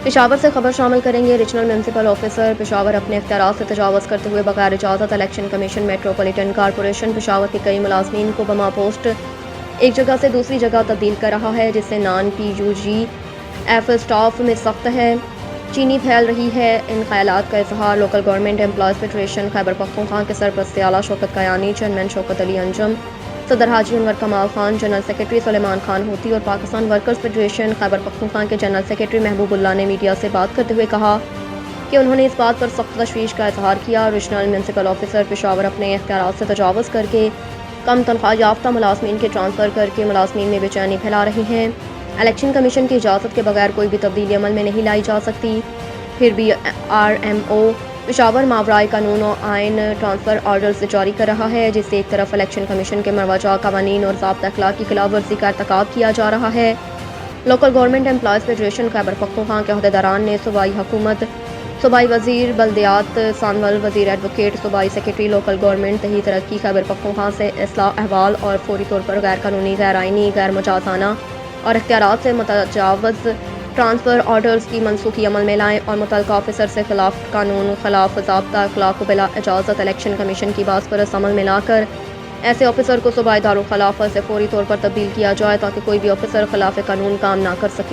پشاور سے خبر شامل کریں گے۔ ریجنل میونسپل آفیسر پشاور اپنے اختیارات سے تجاوز کرتے ہوئے بغیر اجازت election commission metropolitan corporation Peshawar کے کئی ملازمین کو بما پوسٹ ایک جگہ سے دوسری جگہ تبدیل کر رہا ہے، جس سے نان پی یو جی ایف اسٹاف میں سخت ہے چینی پھیل رہی ہے۔ ان خیالات کا اظہار local government employees federation Khyber Pakhtunkhwa کے سرپرست اعلیٰ شوکت کیانی، چیئرمین شوکت علی انجم، صدر حاجی انور کمال خان، جنرل سیکرٹری سلیمان خان ہوتی اور پاکستان ورکرز فیڈریشن خیبر پختونخوا کے جنرل سیکرٹری محبوب اللہ نے میڈیا سے بات کرتے ہوئے کہا کہ انہوں نے اس بات پر سخت تشویش کا اظہار کیا ریجنل میونسپل آفیسر پشاور اپنے اختیارات سے تجاوز کر کے کم تنخواہ یافتہ ملازمین کے ٹرانسفر کر کے ملازمین میں بے چینی پھیلا رہے ہیں۔ الیکشن کمیشن کی اجازت کے بغیر کوئی بھی تبدیلی عمل میں نہیں لائی جا سکتی، پھر بھی آر ایم او پشاور ماورائے قانون و آئین ٹرانسفر آرڈرز جاری کر رہا ہے، جس سے ایک طرف الیکشن کمیشن کے مروجہ قوانین اور ضابطہ اخلاق کی خلاف ورزی کا ارتکاب کیا جا رہا ہے۔ Local government employees federation Khyber Pakhtunkhwa کے عہدیداران نے صوبائی حکومت، صوبائی وزیر بلدیات سانول، وزیر ایڈوکیٹ، صوبائی سیکرٹری لوکل گورنمنٹ دیہی ترقی خیبر پختونخوا سے اصلاح احوال اور فوری طور پر غیر قانونی، غیر آئینی، غیر مجازانہ اور اختیارات سے متجاوز ٹرانسفر آرڈرز کی منسوخی عمل میں لائیں اور متعلقہ آفیسر سے خلاف قانون، خلاف ضابطہ اخلاق کو بلا اجازت الیکشن کمیشن کی باز پرست عمل میں لا کر ایسے آفیسر کو صوبائی دارالخلافت سے فوری طور پر تبدیل کیا جائے تاکہ کوئی بھی آفیسر خلاف قانون کام نہ کر سکے۔